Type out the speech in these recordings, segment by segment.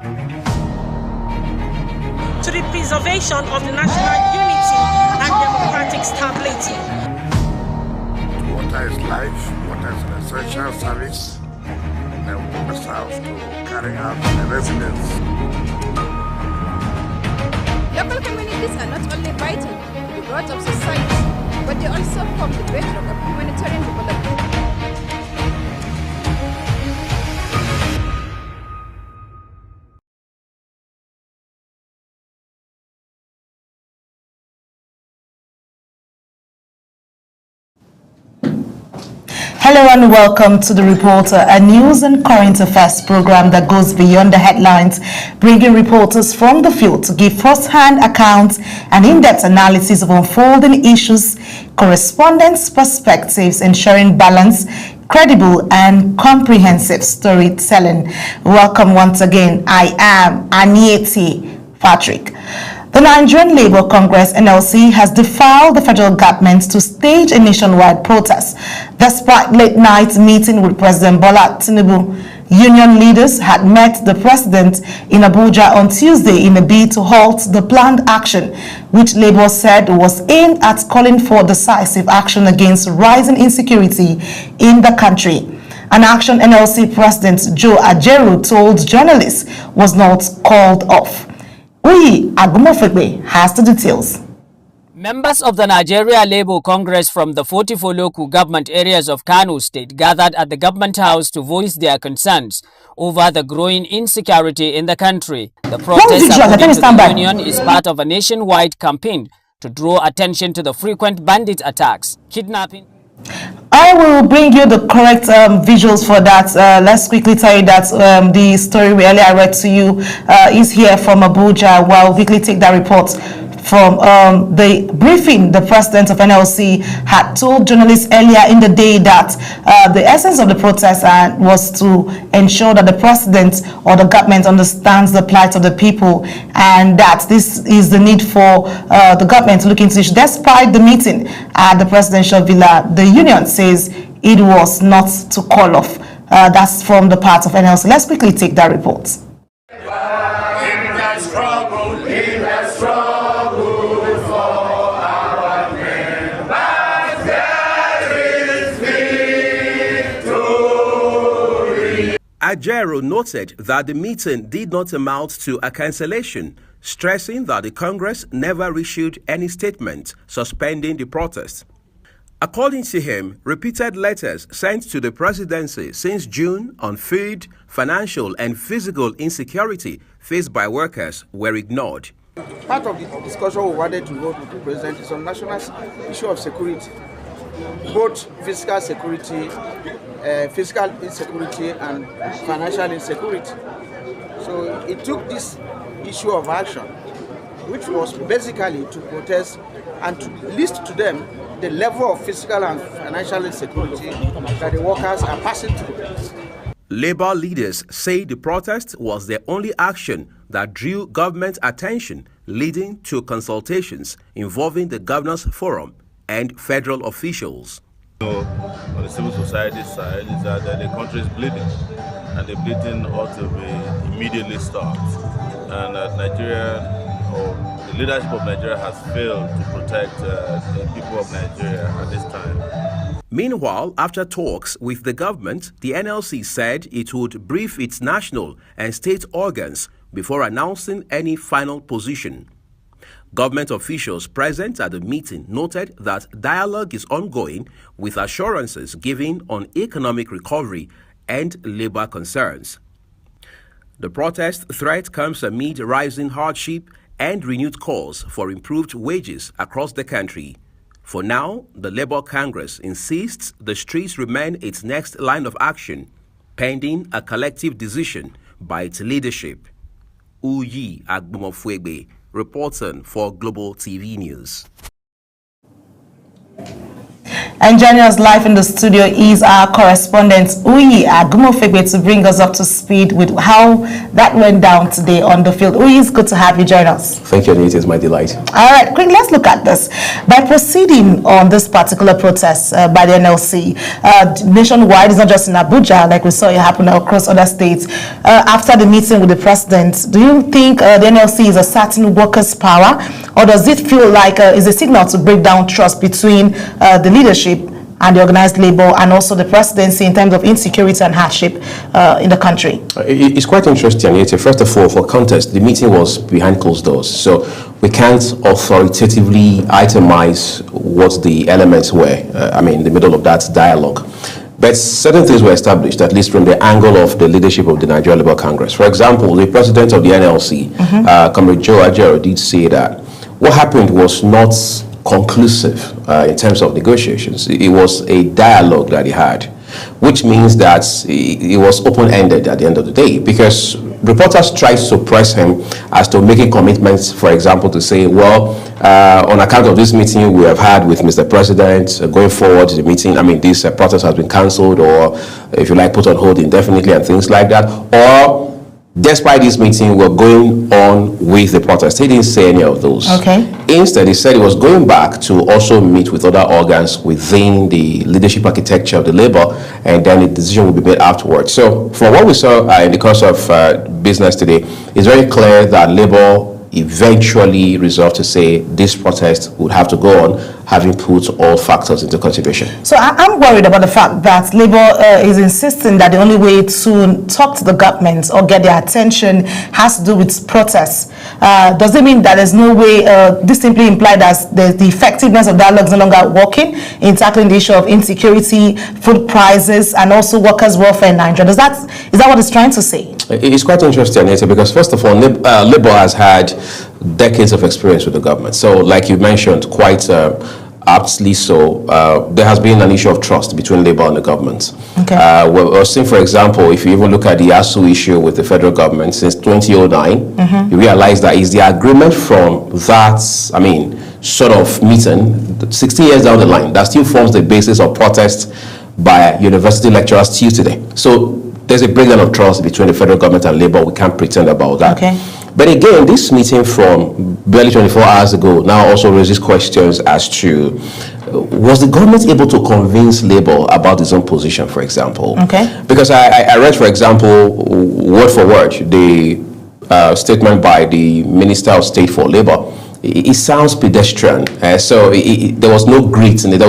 to the preservation of the national unity and democratic stability. Water is life, water is an essential service, and we must have to carry out the residents. Local communities are not only vital to the growth of society, but they also form the bedrock of humanitarian development. Hello and welcome to The Reporter, a news and current affairs program that goes beyond the headlines, bringing reporters from the field to give first-hand accounts and in-depth analysis of unfolding issues, correspondence, perspectives, ensuring balance, credible and comprehensive storytelling. Welcome once again. I am Anieti Patrick. The Nigerian Labour Congress (NLC) has defied the federal government to stage a nationwide protest. Despite late-night meeting with President Bola Tinubu, union leaders had met the president in Abuja on Tuesday in a bid to halt the planned action, which Labour said was aimed at calling for decisive action against rising insecurity in the country. An action NLC President Joe Ajaero told journalists was not called off. Uyi Agumofegbe has the details. Members of the Nigeria Labour Congress from the 44 local government areas of Kano State gathered at the government house to voice their concerns over the growing insecurity in the country. The protest, according to the union, is part of a nationwide campaign to draw attention to the frequent bandit attacks, kidnapping. I will bring you the correct visuals for that. Let's quickly tell you that the story we earlier read to you is here from Abuja. We'll quickly take that report from the briefing. The president of NLC had told journalists earlier in the day that the essence of the protest was to ensure that the president or the government understands the plight of the people, and that this is the need for the government to look into this. Despite the meeting at the presidential villa, the union says it was not to call off. That's from the part of NLC. Let's quickly take that report. Ajaero noted that the meeting did not amount to a cancellation, stressing that the Congress never issued any statement suspending the protest. According to him, repeated letters sent to the presidency since June on food, financial and physical insecurity faced by workers were ignored. Part of the discussion we wanted to go with the president is on national issue of security, both physical security, fiscal insecurity and financial insecurity. So it took this issue of action, which was basically to protest and to list to them the level of physical and financial insecurity that the workers are passing through. Labour leaders say the protest was the only action that drew government attention, leading to consultations involving the Governors Forum and federal officials. On the civil society side is that the country is bleeding, and the bleeding ought to be immediately stopped. And Nigeria, or the leadership of Nigeria, has failed to protect the people of Nigeria at this time. Meanwhile, after talks with the government, the NLC said it would brief its national and state organs before announcing any final position. Government officials present at the meeting noted that dialogue is ongoing, with assurances given on economic recovery and labor concerns. The protest threat comes amid rising hardship and renewed calls for improved wages across the country. For now, the Labour Congress insists the streets remain its next line of action, pending a collective decision by its leadership. Uyi Agumofegbe, reporting for Global TV News. And joining us live in the studio is our correspondent Uyi Agumofegbe to bring us up to speed with how that went down today on the field. Uyi, it's good to have you join us. Thank you, Anita. It's my delight. All right, quick, let's look at this. By proceeding on this particular protest by the NLC, nationwide, it's not just in Abuja, like we saw it happen across other states. After the meeting with the president, do you think the NLC is asserting workers' power, or does it feel like is a signal to break down trust between the leadership and the organized labor and also the presidency in terms of insecurity and hardship in the country? It's quite interesting, Anita. First of all, for context, the meeting was behind closed doors, so we can't authoritatively itemize what the elements were, in the middle of that dialogue. But certain things were established, at least from the angle of the leadership of the Nigeria Labour Congress. For example, the president of the NLC, Comrade Joe Ajero, did say that what happened was not conclusive in terms of negotiations. It was a dialogue that he had, which means that it was open-ended at the end of the day, because reporters tried to press him as to making commitments, for example, to say, well, on account of this meeting we have had with Mr. President, going forward, the meeting, this protest has been cancelled, or if you like, put on hold indefinitely and things like that, or despite this meeting, we're going on with the protest. He didn't say any of those. Okay. Instead, he said he was going back to also meet with other organs within the leadership architecture of the labor, and then a decision will be made afterwards. So, from what we saw in the course of business today, it's very clear that labor eventually resolved to say this protest would have to go on, having put all factors into consideration. So I'm worried about the fact that Labour is insisting that the only way to talk to the government or get their attention has to do with protests. Does it mean that there's no way, this simply implies that the effectiveness of dialogue is no longer working in tackling the issue of insecurity, food prices, and also workers' welfare in Nigeria? Is that what it's trying to say? It's quite interesting, Anita, because first of all, Labour has had decades of experience with the government. So, like you mentioned, quite aptly so, there has been an issue of trust between Labour and the government. Okay. We're seeing, for example, if you even look at the ASU issue with the federal government since 2009, you realize that it's the agreement from that, sort of meeting, 60 years down the line, that still forms the basis of protest by university lecturers till today. So, there's a breakdown of trust between the federal government and Labour. We can't pretend about that. Okay. But again, this meeting from barely 24 hours ago now also raises questions as to, was the government able to convince Labour about its own position, for example? Okay. Because I read, for example, word for word, the statement by the Minister of State for Labour. It sounds pedestrian, so there was no grit in it.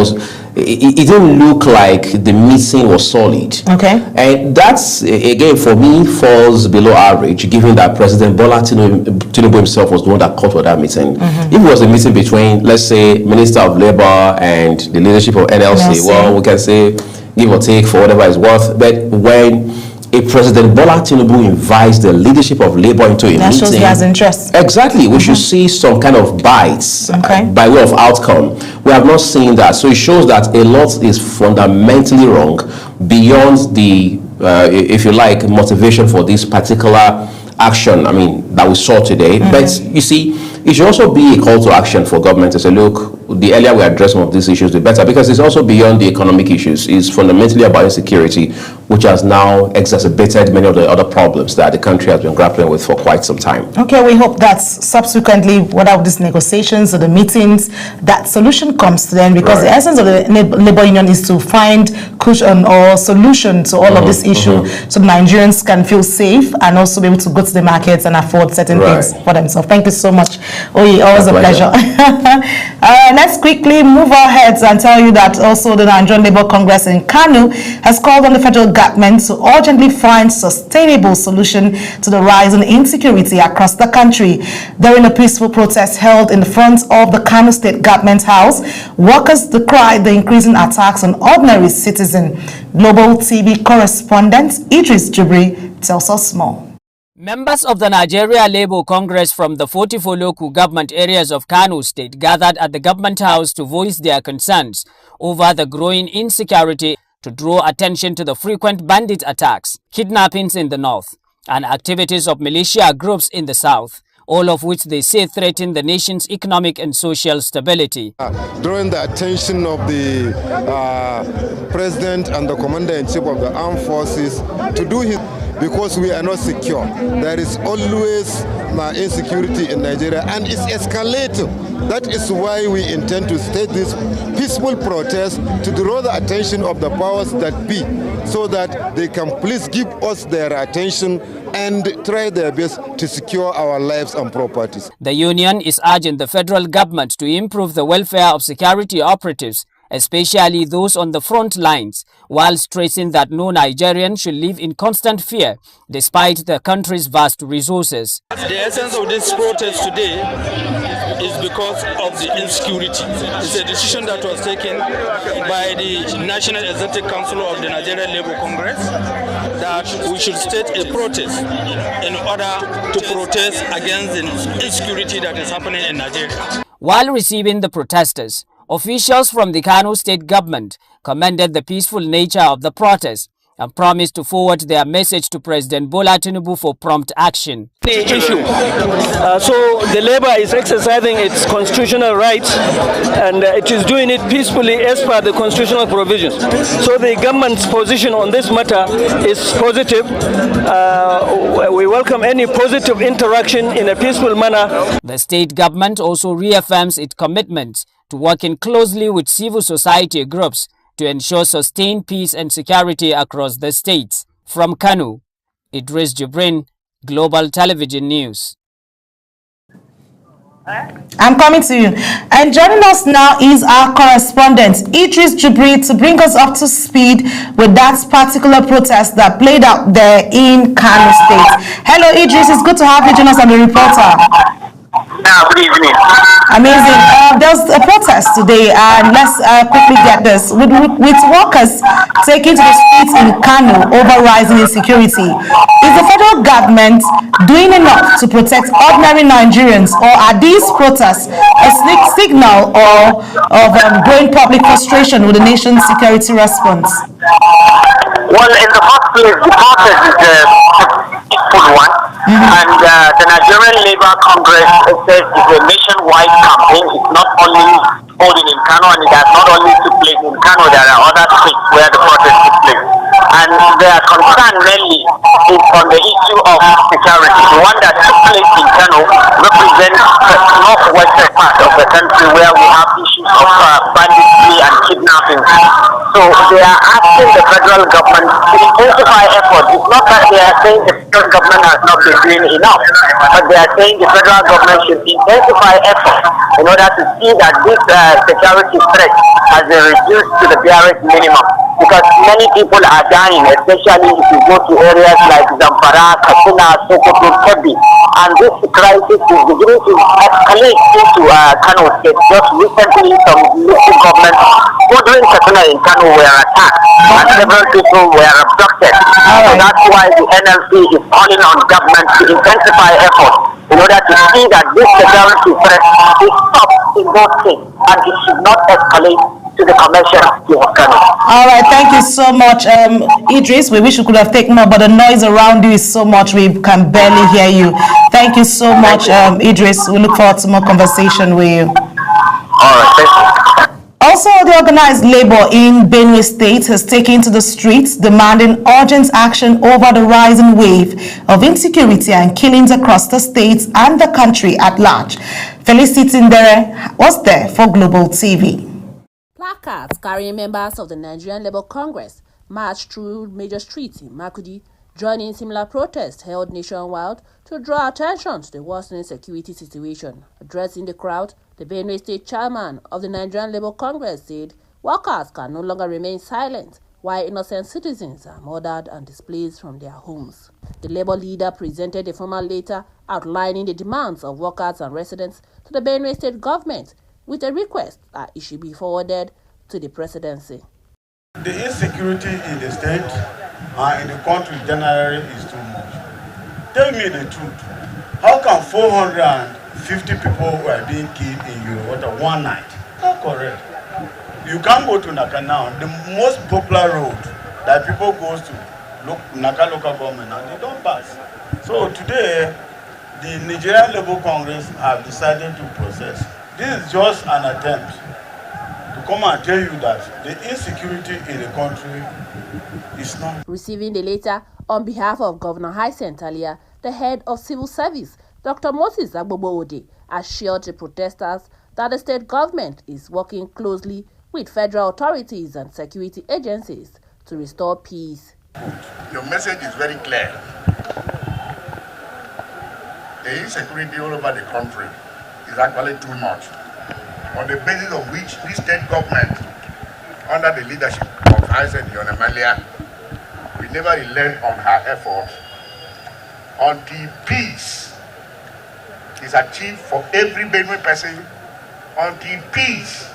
It didn't look like the meeting was solid. Okay. And that's, again, for me, falls below average, given that President Bola Tinubu himself was the one that called for that meeting. If it was a meeting between, let's say, Minister of Labour and the leadership of NLC, well, we can say give or take for whatever it's worth. But when a President Bola Tinubu invites the leadership of Labour into a meeting, that shows he has interest. Exactly. We should see some kind of bites by way of outcome. We have not seen that. So it shows that a lot is fundamentally wrong beyond the, if you like, motivation for this particular action, that we saw today. But you see, it should also be a call to action for government to say, look, the earlier we address some of these issues, the better, because it's also beyond the economic issues. It's fundamentally about insecurity, which has now exacerbated many of the other problems that the country has been grappling with for quite some time. Okay, we hope that subsequently, whether these negotiations or the meetings, that solution comes to them, because the essence of the labor union is to find cushion or solution to all of this issue, so Nigerians can feel safe and also be able to go to the markets and afford certain things for themselves. Thank you so much. Oye, always a pleasure. Let's quickly move our heads and tell you that also the Nigerian Labour Congress in Kano has called on the federal government to urgently find sustainable solution to the rise in insecurity across the country. During a peaceful protest held in the front of the Kano State Government House, workers decried the increasing attacks on ordinary citizens. Global TV correspondent Idris Jibri tells us more. Members of the Nigeria Labour Congress from the 44 local government areas of Kano State gathered at the Government House to voice their concerns over the growing insecurity, to draw attention to the frequent bandit attacks, kidnappings in the north, and activities of militia groups in the south. all of which they say threaten the nation's economic and social stability. Drawing the attention of the President and the Commander-in-Chief of the Armed Forces to do his, because we are not secure. There is always insecurity in Nigeria and it's escalating. That is why we intend to stage this peaceful protest to draw the attention of the powers that be, so that they can please give us their attention and try their best to secure our lives and properties. The union is urging the federal government to improve the welfare of security operatives, especially those on the front lines, while stressing that no Nigerian should live in constant fear despite the country's vast resources. The essence of this protest today is because of the insecurity. It's a decision that was taken by the National Executive Council of the Nigerian Labour Congress that we should state a protest in order to protest against the insecurity that is happening in Nigeria. While receiving the protesters, officials from the Kano state government commended the peaceful nature of the protest and promised to forward their message to President Bola Tinubu for prompt action. The issue. So the labor is exercising its constitutional rights and it is doing it peacefully as per the constitutional provisions. So the government's position on this matter is positive. We welcome any positive interaction in a peaceful manner. The state government also reaffirms its commitment to working closely with civil society groups to ensure sustained peace and security across the states. From Kano, Idris Jibrin, Global Television News. I'm coming to you. And joining us now is our correspondent, Idris Jibrin, to bring us up to speed with that particular protest that played out there in Kano State. Hello, Idris. It's good to have you join us on The Reporter. Good evening. Amazing. There's a protest today, and let's quickly get this. With workers taking to the streets in Kano over rising insecurity, is the federal government doing enough to protect ordinary Nigerians, or are these protests a signal of growing public frustration with the nation's security response? Well, in the first place, the protest is a peaceful one. And the Nigerian Labour Congress says it's a nationwide campaign. It's not only holding in Kano, and it has not only took place in Kano. There are other states where the protest took place. And their concern mainly is on the issue of security. The one that took place in Kano represents the northwestern part of the country where we have issues of banditry and kidnapping. So they are asking the federal government to intensify efforts. It's not that they are saying the federal government has not been doing enough, but they are saying the federal government should intensify efforts in order to see that this security threat has been reduced to the barest minimum. Because many people are dying, especially if you go to areas like Zamfara, Katsina, Sokoto, Kebbi. And this crisis is beginning to escalate into Kano State. Just recently, some local government bordering Katsina in Kano were attacked, and several people were abducted. So that's why the NLC is calling on government to intensify efforts in order to see that this security threat is stopped in both states, and it should not escalate to the commercial of Kano. All right, thank you so much, Idris. We wish we could have taken more, but the noise around you is so much we can barely hear you. Thank you so much, Idris. We look forward to more conversation with you. All right, thank you. Also, the organized labor in Benue State has taken to the streets demanding urgent action over the rising wave of insecurity and killings across the states and the country at large. Felicity Ndere was there for Global TV. Placards carrying members of the Nigerian Labour Congress marched through major streets in Makurdi, joining similar protests held nationwide to draw attention to the worsening security situation. Addressing the crowd, the Benue State chairman of the Nigerian Labour Congress said workers can no longer remain silent while innocent citizens are murdered and displaced from their homes. The Labour leader presented a formal letter outlining the demands of workers and residents to the Benue State government, with a request that it should be forwarded to the presidency. The insecurity in the state and in the country generally is too much. Tell me the truth. How come 450 people were being killed in Eurowater one night? Not correct. You can't go to Naka now, the most popular road that people go to, Naka local government, and they don't pass. So today, the Nigerian Labour Congress have decided to process. This is just an attempt to come and tell you that the insecurity in the country is not. Receiving the letter on behalf of Governor Hyacinth Alia, the head of civil service, Dr. Moses Agbogbode, assured the protesters that the state government is working closely with federal authorities and security agencies to restore peace. Your message is very clear. The insecurity all over the country is actually too much, on the basis of which this state government, under the leadership of Hyacinth Alia, will never relent on her efforts until peace is achieved for every Benue person, until peace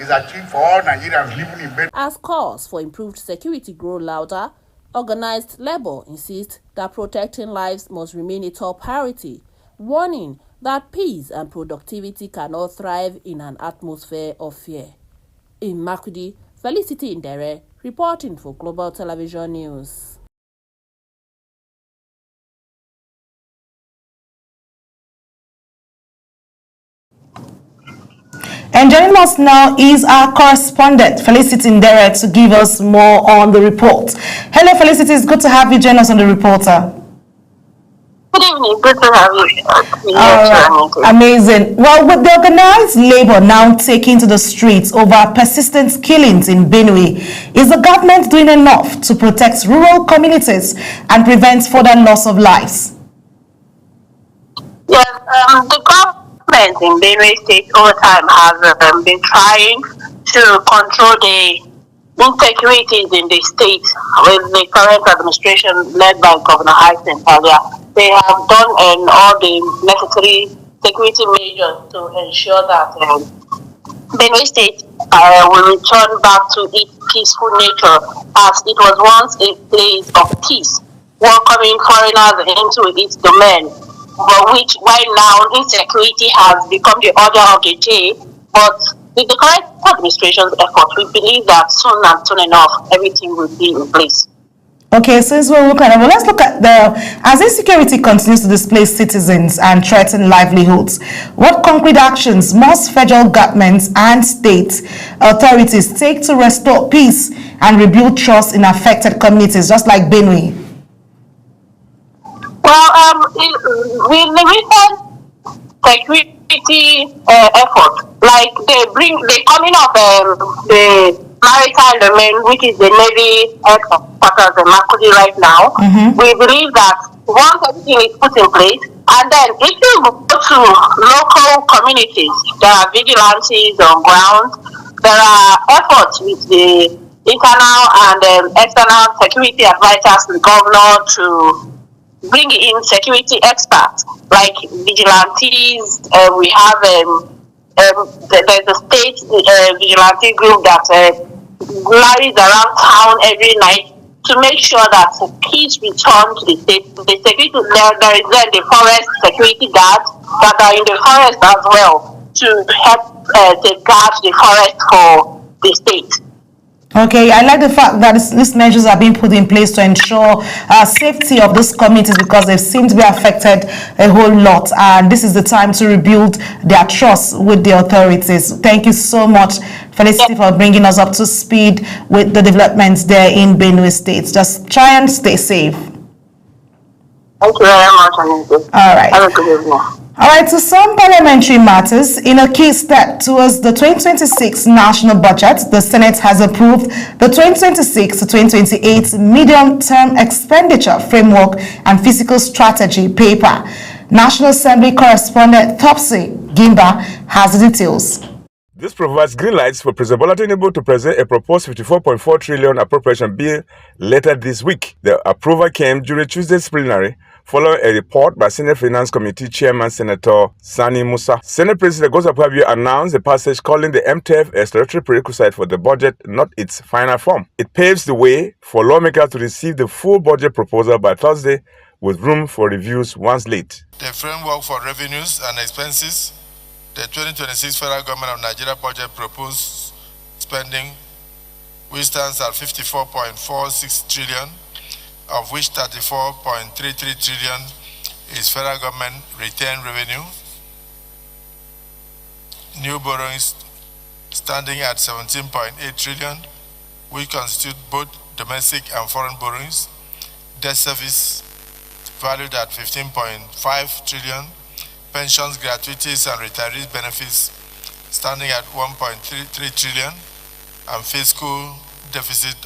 is achieved for all Nigerians living in Benue. As calls for improved security grow louder, organized labor insists that protecting lives must remain a top priority, warning that peace and productivity cannot thrive in an atmosphere of fear. In Makurdi, Felicity Indere, reporting for Global Television News. And joining us now is our correspondent, Felicity Indere, to give us more on the report. Hello, Felicity. It's good to have you join us on the reporter. Good evening. Good to have you. Amazing. Well, with the organized labor now taking to the streets over persistent killings in Benue, is the government doing enough to protect rural communities and prevent further loss of lives? Yes, the government in Benue State over time has been trying to control the insecurities in the state with the current administration led by Governor Hyacinth Alia. They have done all the necessary security measures to ensure that Benue State will return back to its peaceful nature, as it was once a place of peace, welcoming foreigners into its domain, but which right now insecurity has become the order of the day. But with the current administration's effort, we believe that soon and soon enough, everything will be in place. Okay, since we're looking at, let's look at as insecurity continues to displace citizens and threaten livelihoods, what concrete actions must federal governments and state authorities take to restore peace and rebuild trust in affected communities, just like Benue? Well, with the recent security effort, like the coming of the maritime domain, which is the Navy headquarters in Makurdi right now, we believe that once everything is put in place, and then if you go to local communities, there are vigilantes on ground, there are efforts with the internal and external security advisors to the governor to bring in security experts like vigilantes. We have there's a state vigilante group that rallies around town every night to make sure that peace returns to the state. The security there is then the forest security guards that are in the forest as well to help safeguard the forest for the state. Okay, I like the fact that these measures are being put in place to ensure safety of these communities, because they seem to be affected a whole lot, and this is the time to rebuild their trust with the authorities. Thank you so much, Felicity, for bringing us up to speed with the developments there in Benue State. Just try and stay safe. Thank you very much, Anita. All right. Have a good evening. All right, to some parliamentary matters, in a key step towards the 2026 national budget, the Senate has approved the 2026 to 2028 medium-term expenditure framework and fiscal strategy paper. National Assembly correspondent Topsy Gimba has the details. This provides green lights for President Bola Tinubu to present a proposed 54.4 trillion appropriation bill later this week. The approval came during Tuesday's plenary, following a report by Senate Finance Committee Chairman Senator Sani Musa. Senate President Godswill Akpabio announced the passage calling the MTF a statutory prerequisite for the budget, not its final form. It paves the way for lawmakers to receive the full budget proposal by Thursday, with room for reviews once late. The framework for revenues and expenses, the 2026 Federal Government of Nigeria budget proposed spending, which stands at 54.46 trillion, of which 34.33 trillion is federal government retained revenue, new borrowings standing at 17.8 trillion, which constitute both domestic and foreign borrowings, debt service valued at 15.5 trillion, pensions, gratuities, and retirees benefits standing at 1.33 trillion, and fiscal deficit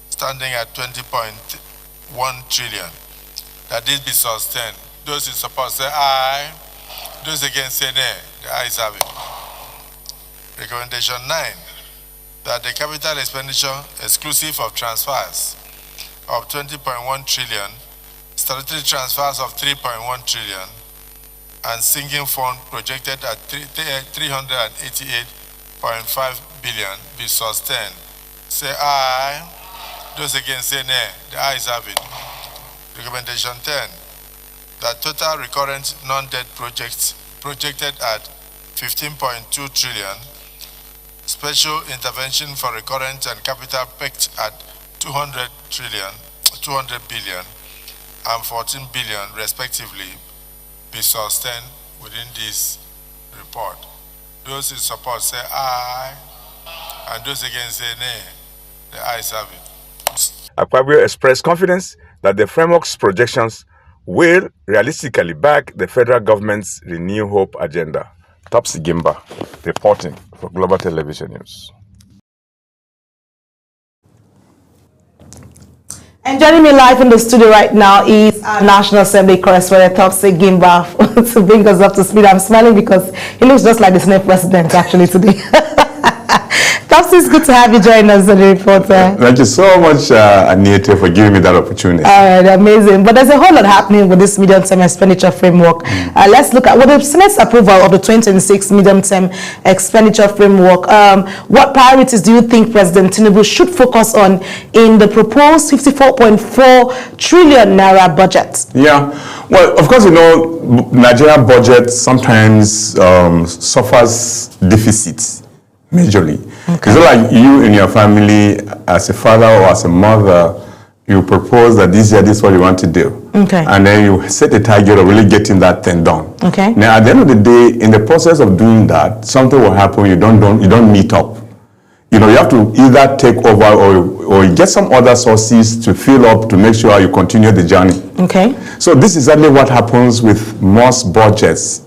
standing at 20.1 trillion. That this be sustained. Those in support say aye. Those against say nay. The ayes have it. Recommendation 9, that the capital expenditure exclusive of transfers of 20.1 trillion, statutory transfers of 3.1 trillion, and sinking fund projected at 388.5 billion be sustained. Say aye. Those against say nay. The ayes have it. Recommendation 10, that total recurrent non-debt projects projected at 15.2 trillion, special intervention for recurrent and capital pegged at 200 billion, and 14 billion respectively be sustained within this report. Those in support say aye, and those against say nay. The ayes have it. Akpabio expressed confidence that the framework's projections will realistically back the federal government's Renew Hope agenda. Topsy Gimba, reporting for Global Television News. And joining me live in the studio right now is our National Assembly correspondent, Topsy Gimba, to bring us up to speed. I'm smiling because he looks just like the Senate president actually today. Topsy, it's good to have you join us on the reporter. Thank you so much, Anita, for giving me that opportunity. All right, amazing. But there's a whole lot happening with this medium-term expenditure framework. Let's look at the Senate's approval of the 2026 medium-term expenditure framework. What priorities do you think President Tinubu should focus on in the proposed 54.4 trillion naira budget? Yeah, well, of course, you know, Nigeria budget sometimes suffers deficits majorly. Okay. It's not like you and your family, as a father or as a mother, you propose that this year this is what you want to do. Okay. And then you set a target of really getting that thing done. Okay. Now, at the end of the day, in the process of doing that, something will happen. You don't meet up. You know, you have to either take over or get some other sources to fill up to make sure you continue the journey. Okay. So this is exactly what happens with most budgets,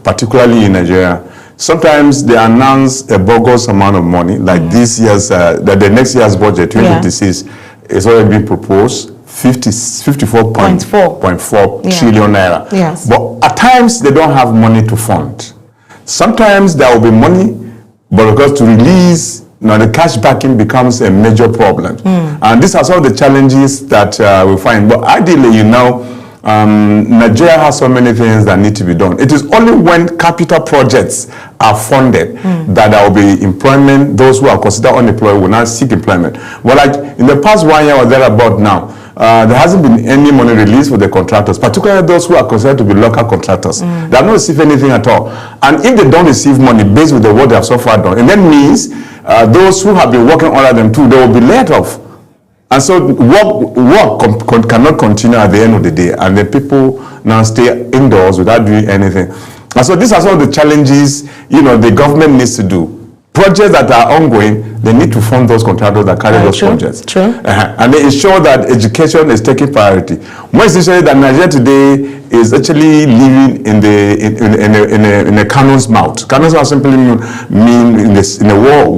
particularly in Nigeria. Sometimes they announce a bogus amount of money, like this year's, the next year's budget, 2026, is already been proposed, 54.4 trillion naira. Yes. But at times, they don't have money to fund. Sometimes there will be money, but because to release, the cash backing becomes a major problem. And these are some of the challenges that we find. But ideally, Nigeria has so many things that need to be done. It is only when capital projects are funded that there will be employment. Those who are considered unemployed will now seek employment. Well, like in the past 1 year or thereabout now, there hasn't been any money released for the contractors, particularly those who are considered to be local contractors. They have not received anything at all. And if they don't receive money based with the work they have so far done, and that means those who have been working under them too, they will be let off. And so work cannot continue at the end of the day, and the people now stay indoors without doing anything. And so these are some of the challenges, the government needs to do. Projects that are ongoing, they need to fund those contractors that carry those projects. And they ensure that education is taking priority. More essentially, that Nigeria today is actually living in a cannon's mouth. Cannon's mouth simply mean in a war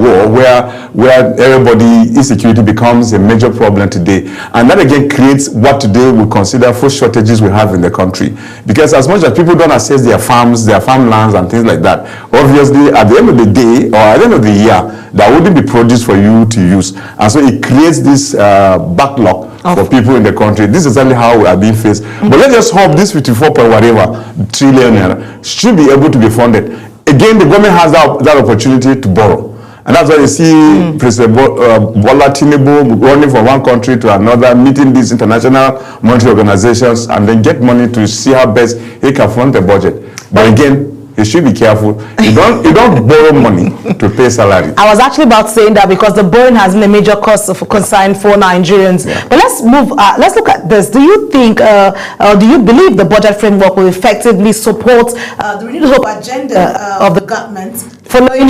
where everybody, insecurity becomes a major problem today. And that again creates what today we consider food shortages we have in the country. Because as much as people don't access their farms, their farmlands and things like that, obviously at the end of the day or at the end of the year, there wouldn't be produce for you to use. And so it creates this backlog for people in the country. This is exactly how we are being faced. But let's just hope this 54 point whatever trillion should be able to be funded. Again, the government has that opportunity to borrow. And that's why you see President Bola Tinubu running from one country to another, meeting these international monetary organizations, and then get money to see how best he can fund the budget. But again, he should be careful. You don't borrow money to pay salary. I was actually about saying that because the borrowing has been a major cause of concern for Nigerians. Yeah. But let's move. Let's look at this. Do you think, or do you believe the budget framework will effectively support the renewed hope agenda of the government? Following,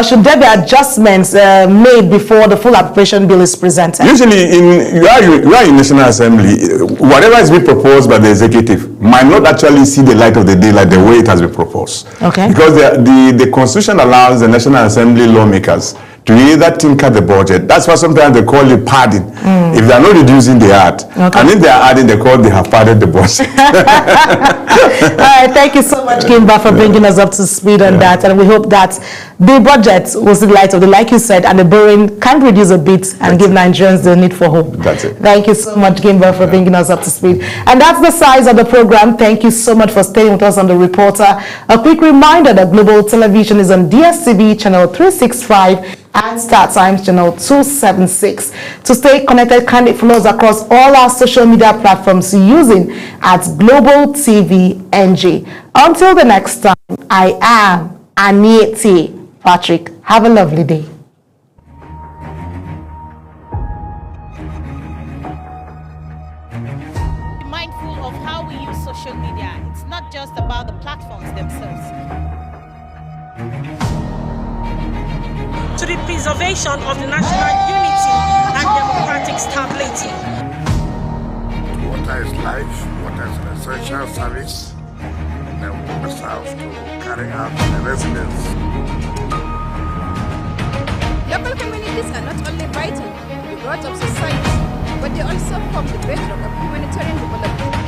should there be adjustments made before the full appropriation bill is presented? Usually, you are in National Assembly. Whatever is being proposed by the executive might not actually see the light of the day like the way it has been proposed. Okay. Because the Constitution allows the National Assembly lawmakers to either tinker the budget. That's why sometimes they call it padding. If they are not reducing, they add. Okay. And if they are adding, they have padded the budget. All right, thank you so much, Kimba, for bringing us up to speed on that. And we hope that the budget will see the light of the, like you said, and the borrowing can reduce a bit and give Nigerians the need for hope. That's it. Thank you so much, Kimba, for bringing us up to speed. And that's the size of the program. Thank you so much for staying with us on The Reporter. A quick reminder that Global Television is on DSTV channel 365 and Star Times channel 276. To stay connected, kindly follow us across all our social media platforms using at Global TV NG. Until the next time, I am Anieti Patrick. Have a lovely day. Be mindful of how we use social media. It's not just about the platforms themselves. To the preservation of the national unity and democratic stability. Water is life, water is an essential service, and then we must have to carry out the residents. Local communities are not only vital to the growth of society, but they also form the bedrock of humanitarian development.